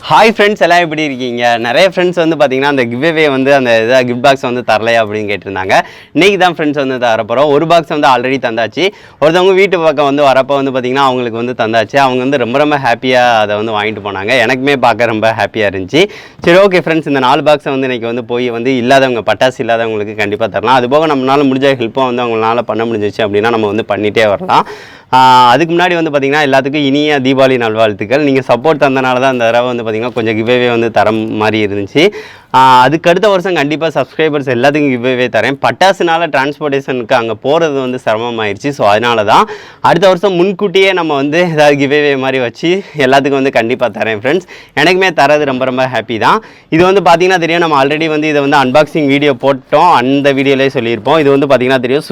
Hi friends, எல்லாம் எப்படி இருக்கீங்க? நிறைய ஃப்ரெண்ட்ஸ் வந்து பார்த்தீங்கன்னா அந்த கிவ்வே வந்து அந்த இதாக கிஃப்ட் பாக்ஸ் வந்து தரலையா அப்படின்னு கேட்டிருந்தாங்க. இன்றைக்கி தான் ஃப்ரெண்ட்ஸ் வந்து தரப்போகிறோம். ஒரு பாக்ஸ் வந்து ஆல்ரெடி தந்தாச்சு. ஒருத்தவங்க வீட்டு பக்கம் வந்து வரப்போ வந்து பார்த்திங்கன்னா அவங்களுக்கு வந்து தந்தாச்சு. அவங்க வந்து ரொம்ப ஹாப்பியாக அதை வந்து வாங்கிட்டு போனாங்க. எனக்குமே பார்க்க ரொம்ப ஹாப்பியாக இருந்துச்சு. சரி, ஓகே ஃப்ரெண்ட்ஸ், இந்த 4 பாக்ஸை வந்து இன்றைக்கி வந்து போய் வந்து இல்லாதவங்க, பட்டாசு இல்லாதவங்களுக்கு கண்டிப்பாக தரலாம். அதுபோக நம்மளால் முடிஞ்ச ஹெல்ப்பும் வந்து அவங்களால பண்ண முடிஞ்சிச்சு அப்படின்னா நம்ம வந்து பண்ணிகிட்டே வரலாம். அதுக்கு முன்னாடி வந்து பார்த்திங்கன்னா எல்லாத்துக்கும் இனிய தீபாவளி நல்வாழ்த்துக்கள். நீங்கள் சப்போர்ட் தந்தனால தான் அந்த தடவை வந்து பார்த்திங்கன்னா கொஞ்சம் கிவ்வே வந்து தர மாதிரி இருந்துச்சு. அதுக்கு அடுத்த வருஷம் கண்டிப்பாக சப்ஸ்கிரைபர்ஸ் எல்லாத்துக்கும் கிவ்வே தரேன். பட்டாசுனால டிரான்ஸ்போர்ட்டேஷனுக்கு அங்கே போகிறது வந்து சிரமமாயிருச்சு. ஸோ அதனால தான் அடுத்த வருஷம் முன்கூட்டியே நம்ம வந்து ஏதாவது கிவ்வே மாதிரி வச்சு எல்லாத்துக்கும் வந்து கண்டிப்பாக தரேன் ஃப்ரெண்ட்ஸ். எனக்குமே தரது ரொம்ப ஹாப்பி தான். இது வந்து பார்த்திங்கன்னா தெரியும், நம்ம ஆல்ரெடி வந்து இதை வந்து அன்பாக்சிங் வீடியோ போட்டோம். அந்த வீடியோலேயே சொல்லியிருப்போம். இது வந்து பார்த்திங்கன்னா தெரியும்,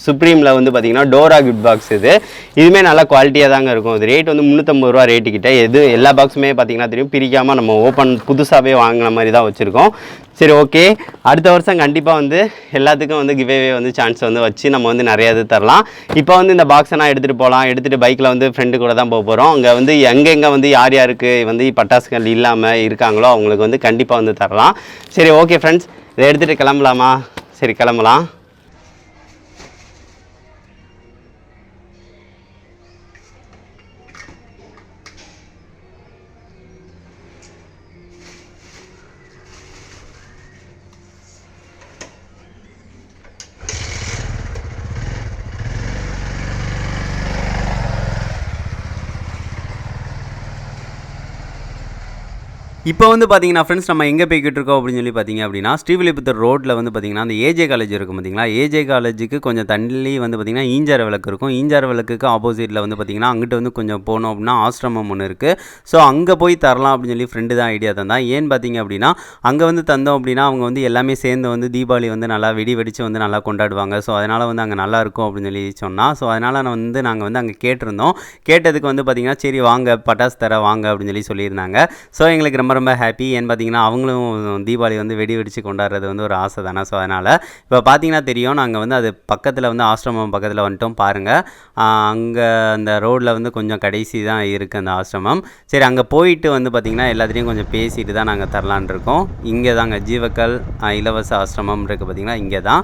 சுப்ரீமில் வந்து பார்த்திங்கன்னா டோரா கிஃப்ட் பாக்ஸ். இதுவுமே நல்லா குவாலிட்டியாக தாங்க இருக்கும். இது ரேட் வந்து 350 ரூபா ரேட்டு கிட்ட. எல்லா பாக்ஸுமே பார்த்திங்கன்னா தெரியும், பிரிக்காமல் நம்ம ஓப்பன் புதுசாகவே வாங்கின மாதிரி தான் வச்சுருக்கோம். சரி, ஓகே, அடுத்த வருஷம் கண்டிப்பாக வந்து எல்லாத்துக்கும் வந்து கிவ்வே வந்து சான்ஸ் வந்து வச்சு நம்ம வந்து நிறையா இது தரலாம். இப்போ வந்து இந்த பாக்ஸை நான் எடுத்துகிட்டு போகலாம். எடுத்துகிட்டு பைக்கில் வந்து ஃப்ரெண்டு கூட தான் போக போகிறோம். அங்கே வந்து எங்கெங்கே வந்து யாருக்கு வந்து பட்டாசுகள் இல்லாமல் இருக்காங்களோ அவங்களுக்கு வந்து கண்டிப்பாக வந்து தரலாம். சரி, ஓகே ஃப்ரெண்ட்ஸ், இதை எடுத்துகிட்டு கிளம்பலாமா? சரி, கிளம்பலாம். இப்போ வந்து பார்த்தீங்கன்னா ஃப்ரெண்ட்ஸ், நம்ம எங்கே போய்கிட்டு இருக்கோம் அப்படின்னு சொல்லி பார்த்தீங்க அப்படின்னா, ஸ்ரீவில்லிபுத்தூர் ரோட்டில் வந்து பார்த்தீங்கன்னா அந்த ஏஜே காலேஜ் இருக்கும் பார்த்தீங்களா. ஏஜே காலேஜுக்கு கொஞ்சம் தள்ளி வந்து பார்த்தீங்கன்னா ஈஞ்சார விளக்கு இருக்கும். ஈஞ்சார விளக்குக்கு ஆப்போசிட்டில் வந்து பார்த்தீங்கன்னா அங்கிட்டு வந்து கொஞ்சம் போனோம் அப்படின்னா ஆசிரமம் ஒன்று இருக்குது. ஸோ அங்கே போய் தரலாம் அப்படின்னு சொல்லி ஃப்ரெண்டு தான் ஐடியா தந்தான். ஏன்னு பார்த்தீங்க அப்படின்னா அங்கே வந்து தந்தோம் அப்படின்னா அவங்க வந்து எல்லாமே சேர்ந்து வந்து தீபாவளி வந்து நல்லா வெடிச்சு வந்து நல்லா கொண்டாடுவாங்க. ஸோ அதனால் வந்து அங்கே நல்லா இருக்கும் அப்படின்னு சொல்லி சொன்னால். ஸோ அதனால் நாங்கள் வந்து அங்கே கேட்டிருந்தோம். கேட்டதுக்கு வந்து பார்த்தீங்கன்னா சரி வாங்க, பட்டாசு தர வாங்க அப்படின்னு சொல்லி சொல்லியிருந்தாங்க. ஸோ எங்களுக்கு ரொம்ப ஹாப்பி. ஏன்னு பார்த்தீங்கன்னா அவங்களும் தீபாவளி வந்து வெடிச்சு கொண்டாடுறது வந்து ஒரு ஆசை தானே. ஸோ அதனால் இப்போ பார்த்தீங்கன்னா தெரியும், நாங்கள் வந்து அது பக்கத்தில் வந்து ஆசிரமம் பக்கத்தில் வந்துட்டோம் பாருங்கள். அங்கே அந்த ரோடில் வந்து கொஞ்சம் கடைசி தான் இருக்குது அந்த ஆசிரமம். சரி, அங்கே போயிட்டு வந்து பார்த்திங்கன்னா எல்லாத்துலேயும் கொஞ்சம் பேசிட்டு தான் நாங்கள் தரலான் இருக்கோம். இங்கே தாங்க ஜீவக்கல் இலவச ஆசிரமம் இருக்குது பார்த்திங்கன்னா, இங்கே தான்.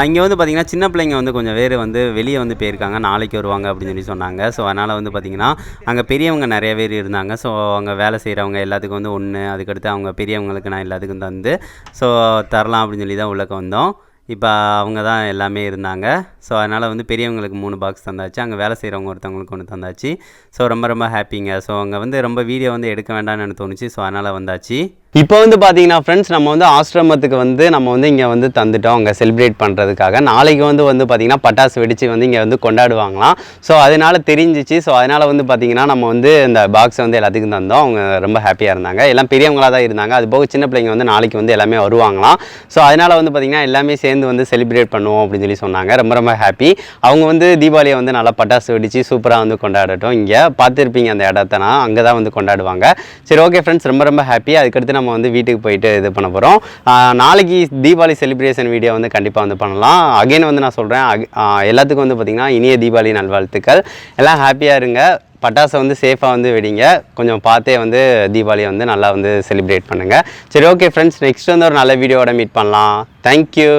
இங்கே வந்து பார்த்திங்கன்னா சின்ன பிள்ளைங்க வந்து கொஞ்சம் பேர் வந்து வெளியே வந்து போயிருக்காங்க, நாளைக்கு வருவாங்க அப்படின்னு சொல்லி சொன்னாங்க. ஸோ அதனால் வந்து பார்த்திங்கன்னா அங்கே பெரியவங்க நிறைய பேர் இருந்தாங்க. ஸோ அங்கே வேலை செய்கிறவங்க எல்லாத்துக்கும் வந்து ஒன்று, அதுக்கடுத்து அவங்க பெரியவங்களுக்கு நான் எல்லாத்துக்கும் தந்து ஸோ தரலாம் அப்படின்னு சொல்லி தான் உள்ளக்க வந்தோம். இப்போ அவங்க தான் எல்லாமே இருந்தாங்க. ஸோ அதனால் வந்து பெரியவங்களுக்கு 3 பாக்ஸ் தந்தாச்சு. அங்கே வேலை செய்கிறவங்க ஒருத்தவங்களுக்கு ஒன்று தந்தாச்சு. ஸோ ரொம்ப ஹாப்பிங்க. ஸோ அங்கே வந்து ரொம்ப வீடியோ வந்து எடுக்க வேண்டாம்னு எனக்கு தோணுச்சு. ஸோ அதனால் வந்தாச்சு. இப்போ வந்து பார்த்தீங்கன்னா ஃப்ரெண்ட்ஸ், நம்ம வந்து ஆசிரமத்துக்கு வந்து நம்ம வந்து இங்கே வந்து தந்துட்டோம் அங்கே செலிப்ரேட் பண்ணுறதுக்காக. நாளைக்கு வந்து பார்த்திங்கன்னா பட்டாசு வெடித்து வந்து இங்கே வந்து கொண்டாடுவாங்களாம். ஸோ அதனால் தெரிஞ்சிச்சு. ஸோ அதனால் வந்து பார்த்திங்கன்னா நம்ம வந்து இந்த பாக்ஸை வந்து எல்லாத்துக்கும் தந்தோம். அவங்க ரொம்ப ஹாப்பியாக இருந்தாங்க. எல்லாம் பெரியவங்களாக தான் இருந்தாங்க. அது போக சின்ன பிள்ளைங்க வந்து நாளைக்கு வந்து எல்லாமே வருவாங்களாம். ஸோ அதனால் வந்து பார்த்திங்கன்னா எல்லாமே சேர்ந்து வந்து செலிப்ரேட் பண்ணுவோம் அப்படின்னு சொல்லி சொன்னாங்க. ரொம்ப ஹாப்பி. அவங்க வந்து தீபாவளியை வந்து நல்லா பட்டாசு வெடித்து சூப்பராக வந்து கொண்டாடட்டும். இங்கே பார்த்துருப்பீங்க அந்த இடத்தனா, அங்கே தான் வந்து கொண்டாடுவாங்க. சரி, ஓகே ஃப்ரெண்ட்ஸ், ரொம்ப ஹாப்பி. அதுக்கடுத்து நம்ம வந்து வீட்டுக்கு போயிட்டு இது பண்ண போகிறோம். நாளைக்கு தீபாவளி செலிப்ரேஷன் வீடியோ வந்து கண்டிப்பாக வந்து பண்ணலாம். அகைன் வந்து நான் சொல்கிறேன், எல்லாத்துக்கும் வந்து பார்த்திங்கன்னா இனிய தீபாவளி நல்வாழ்த்துக்கள். எல்லாம் ஹாப்பியாக இருங்க. பட்டாசை வந்து சேஃபாக வந்து வெடிங்க. கொஞ்சம் பார்த்தே வந்து தீபாவளியை வந்து நல்லா வந்து செலிப்ரேட் பண்ணுங்கள். சரி, ஓகே ஃப்ரெண்ட்ஸ், நெக்ஸ்ட் வந்து ஒரு நல்ல வீடியோவோட மீட் பண்ணலாம். தேங்க்யூ.